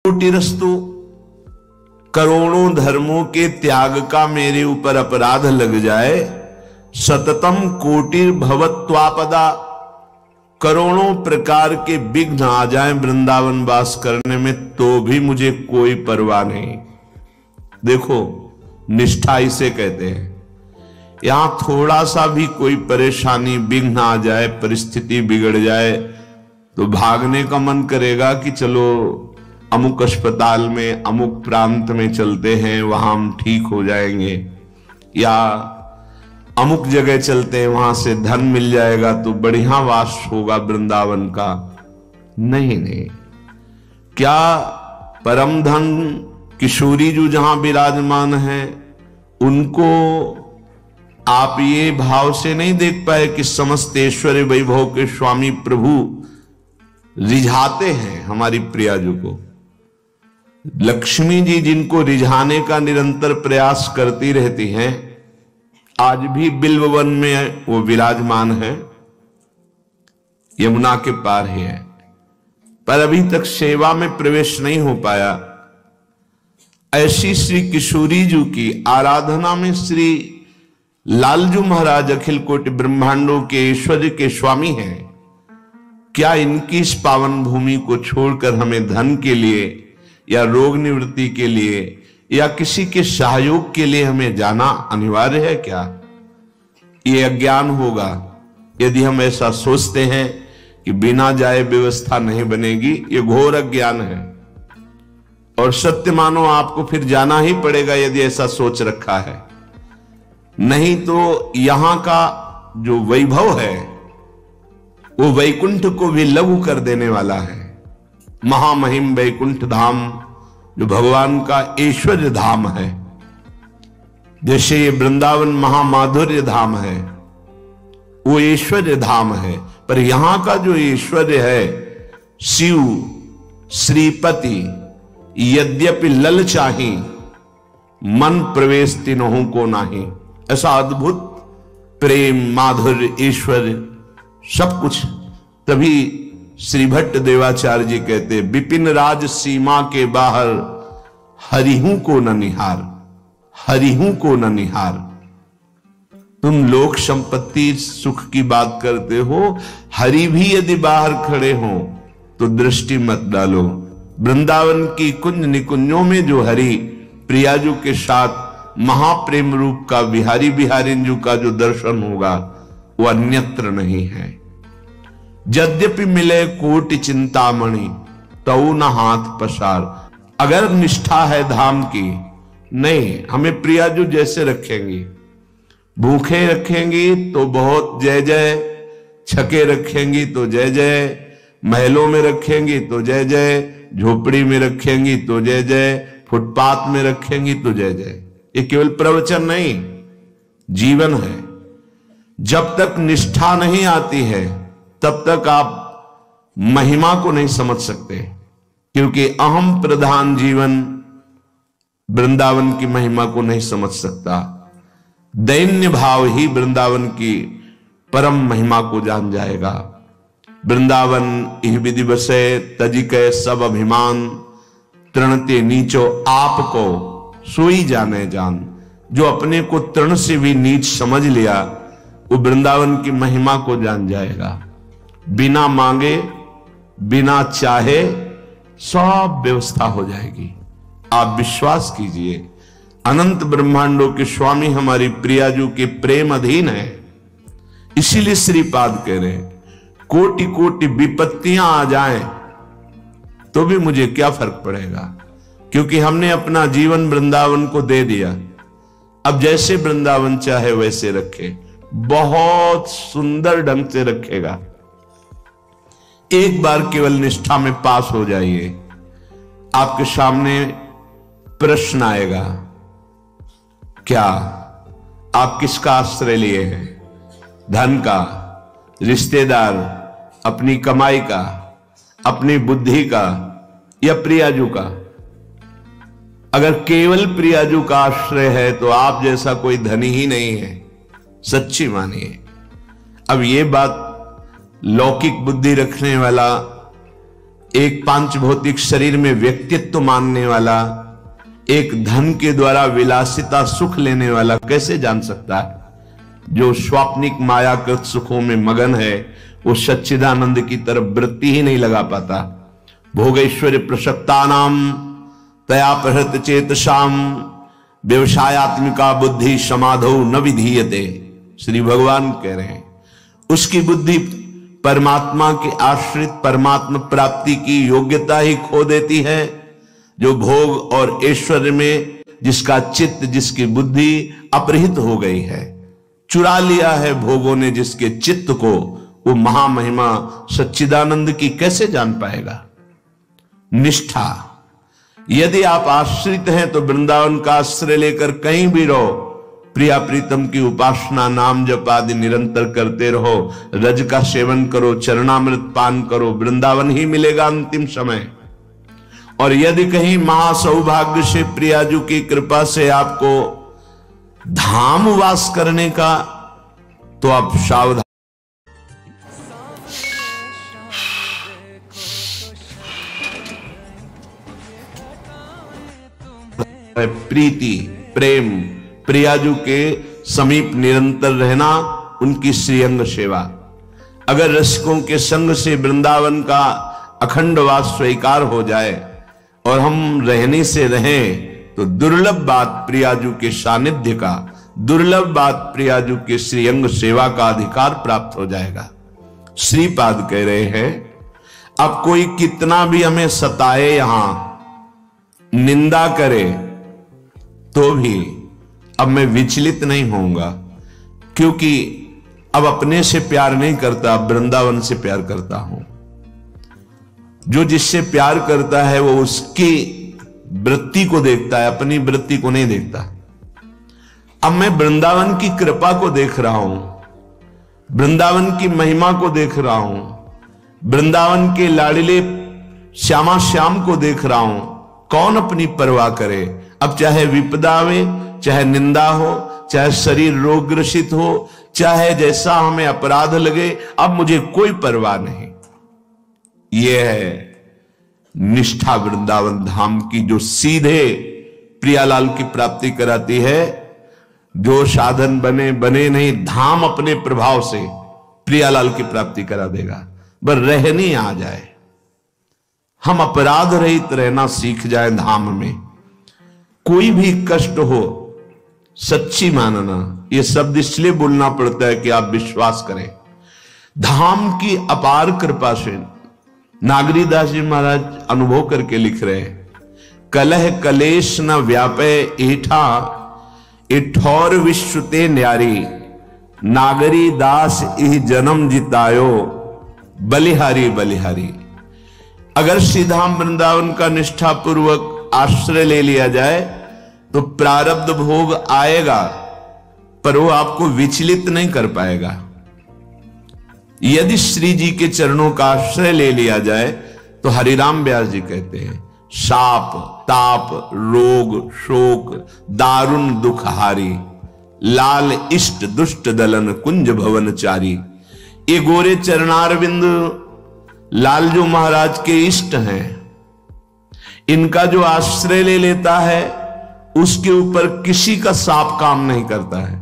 कोटिरस्तु, करोड़ों धर्मों के त्याग का मेरे ऊपर अपराध लग जाए, सततम कोटिर भवत्वापदा, करोड़ों प्रकार के विघ्न आ जाएं वृंदावन वास करने में, तो भी मुझे कोई परवाह नहीं। देखो निष्ठा इसे कहते हैं। यहां थोड़ा सा भी कोई परेशानी विघ्न आ जाए, परिस्थिति बिगड़ जाए, तो भागने का मन करेगा कि चलो अमुक अस्पताल में अमुक प्रांत में चलते हैं, वहां हम ठीक हो जाएंगे, या अमुक जगह चलते हैं वहां से धन मिल जाएगा तो बढ़िया वास होगा वृंदावन का। नहीं नहीं, क्या परम धन किशोरी जो जहां विराजमान है उनको आप ये भाव से नहीं देख पाए कि समस्त ऐश्वर्य वैभव के स्वामी प्रभु रिझाते हैं हमारी प्रियाजू को। लक्ष्मी जी जिनको रिझाने का निरंतर प्रयास करती रहती हैं, आज भी बिल्ववन में वो विराजमान है, यमुना के पार ही है, पर अभी तक सेवा में प्रवेश नहीं हो पाया। ऐसी श्री किशोरी जी की आराधना में श्री लालजू महाराज अखिल कोटि ब्रह्मांडों के ऐश्वर्य के स्वामी हैं। क्या इनकी इस पावन भूमि को छोड़कर हमें धन के लिए या रोग निवृत्ति के लिए या किसी के सहयोग के लिए हमें जाना अनिवार्य है क्या? ये अज्ञान होगा यदि हम ऐसा सोचते हैं कि बिना जाए व्यवस्था नहीं बनेगी। ये घोर अज्ञान है, और सत्य मानो आपको फिर जाना ही पड़ेगा यदि ऐसा सोच रखा है। नहीं तो यहां का जो वैभव है वो वैकुंठ को भी लघु कर देने वाला है। महामहिम वैकुंठ धाम जो भगवान का ऐश्वर्य धाम है, जैसे ये वृंदावन महामाधुर्य धाम है, वो ऐश्वर्य धाम है। पर यहां का जो ऐश्वर्य है, शिव श्रीपति यद्यपि ललचाही मन प्रवेश तिन्हों को नाही। ऐसा अद्भुत प्रेम माधुर्य ऐश्वर्य सब कुछ। तभी श्री भट्ट देवाचार्य जी कहते, विपिन राज सीमा के बाहर हरिहू को न निहार, हरिहू को न निहार। तुम लोक संपत्ति सुख की बात करते हो, हरि भी यदि बाहर खड़े हो तो दृष्टि मत डालो। वृंदावन की कुंज निकुंजों में जो हरि प्रियाजू के साथ महाप्रेम रूप का बिहारी बिहारिंजू का जो दर्शन होगा वो अन्यत्र नहीं है। यद्यपि मिले कोटि चिंतामणि तऊ न हाथ पसार। अगर निष्ठा है धाम की, नहीं हमें प्रियाजू जैसे रखेंगी, भूखे रखेंगी तो बहुत जय जय, छके रखेंगी तो जय जय, महलों में रखेंगी तो जय जय, झोपड़ी में रखेंगी तो जय जय, फुटपाथ में रखेंगी तो जय जय। ये केवल प्रवचन नहीं, जीवन है। जब तक निष्ठा नहीं आती है तब तक आप महिमा को नहीं समझ सकते, क्योंकि अहम प्रधान जीवन वृंदावन की महिमा को नहीं समझ सकता। दैन्य भाव ही वृंदावन की परम महिमा को जान जाएगा। वृंदावन इह विधि बसे तजिके सब अभिमान, तृणते नीचो आपको सोई जाने जान। जो अपने को तृण से भी नीच समझ लिया वो वृंदावन की महिमा को जान जाएगा। बिना मांगे बिना चाहे सब व्यवस्था हो जाएगी। आप विश्वास कीजिए, अनंत ब्रह्मांडों के स्वामी हमारी प्रियाजू के प्रेम अधीन है। इसीलिए श्रीपाद कह रहे हैं, कोटि कोटि विपत्तियां आ जाएं तो भी मुझे क्या फर्क पड़ेगा, क्योंकि हमने अपना जीवन वृंदावन को दे दिया। अब जैसे वृंदावन चाहे वैसे रखे, बहुत सुंदर ढंग से रखेगा। एक बार केवल निष्ठा में पास हो जाइए, आपके सामने प्रश्न आएगा, क्या आप किसका आश्रय लिए हैं? धन का, रिश्तेदार, अपनी कमाई का, अपनी बुद्धि का, या प्रियाजू का? अगर केवल प्रियाजू का आश्रय है तो आप जैसा कोई धनी ही नहीं है, सच्ची मानिए। अब ये बात लौकिक बुद्धि रखने वाला एक पांच भौतिक शरीर में व्यक्तित्व मानने वाला, एक धन के द्वारा विलासिता सुख लेने वाला कैसे जान सकता है? जो स्वाप्निक मायाकृत सुखों में मगन है वो सच्चिदानंद की तरफ वृत्ति ही नहीं लगा पाता। भोगैश्वर्य प्रसक्तानाम तया प्रहृत चेतसाम व्यवसायत्मिका बुद्धि समाधौ न विधीयते। श्री भगवान कह रहे हैं उसकी बुद्धि परमात्मा के आश्रित परमात्मा प्राप्ति की योग्यता ही खो देती है। जो भोग और ऐश्वर्य में जिसका चित्त, जिसकी बुद्धि अपहृत हो गई है, चुरा लिया है भोगों ने जिसके चित्त को, वो महामहिमा सच्चिदानंद की कैसे जान पाएगा? निष्ठा। यदि आप आश्रित हैं तो वृंदावन का आश्रय लेकर कहीं भी रहो, प्रिया प्रीतम की उपासना, नाम जप आदि निरंतर करते रहो, रज का सेवन करो, चरणामृत पान करो, वृंदावन ही मिलेगा अंतिम समय। और यदि कहीं महासौभाग्य से प्रियाजू की कृपा से आपको धाम वास करने का, तो आप सावधान। प्रीति, प्रेम, प्रियाजू के समीप निरंतर रहना, उनकी श्रीअंग सेवा। अगर रसिकों के संग से वृंदावन का अखंड वास स्वीकार हो जाए और हम रहने से रहें, तो दुर्लभ बात प्रियाजू के सानिध्य का, दुर्लभ बात प्रियाजू के श्रीअंग सेवा का अधिकार प्राप्त हो जाएगा। श्रीपाद कह रहे हैं अब कोई कितना भी हमें सताए, यहां निंदा करे, तो भी अब मैं विचलित नहीं होऊंगा, क्योंकि अब अपने से प्यार नहीं करता, वृंदावन से प्यार करता हूं। जो जिससे प्यार करता है वो उसकी वृत्ति को देखता है, अपनी वृत्ति को नहीं देखता। अब मैं वृंदावन की कृपा को देख रहा हूं, वृंदावन की महिमा को देख रहा हूं, वृंदावन के लाडले श्यामा श्याम को देख रहा हूं। कौन अपनी परवाह करे? अब चाहे विपदा आवे, चाहे निंदा हो, चाहे शरीर रोग ग्रसित हो, चाहे जैसा हमें अपराध लगे, अब मुझे कोई परवाह नहीं। यह है निष्ठा वृंदावन धाम की, जो सीधे प्रियालाल की प्राप्ति कराती है। जो साधन बने बने नहीं, धाम अपने प्रभाव से प्रियालाल की प्राप्ति करा देगा। बस रहनी आ जाए, हम अपराध रहित रहना सीख जाए धाम में। कोई भी कष्ट हो, सच्ची मानना। यह शब्द इसलिए बोलना पड़ता है कि आप विश्वास करें। धाम की अपार कृपा से नागरीदास जी महाराज अनुभव करके लिख रहे हैं, कलह कलेश न व्यापे एठा, इठौर विश्व ते न्यारी, नागरी दास इह जन्म जितायो, बलिहारी बलिहारी। अगर श्रीधाम वृंदावन का निष्ठापूर्वक आश्रय ले लिया जाए तो प्रारब्ध भोग आएगा, पर वो आपको विचलित नहीं कर पाएगा। यदि श्री जी के चरणों का आश्रय ले लिया जाए तो हरिराम व्यास जी कहते हैं, शाप ताप रोग शोक दारुण दुखहारी, लाल इष्ट दुष्ट दलन कुंज भवनचारी। ये गोरे चरणारविंद लालजू महाराज के इष्ट हैं। इनका जो आश्रय ले लेता है उसके ऊपर किसी का साप काम नहीं करता है।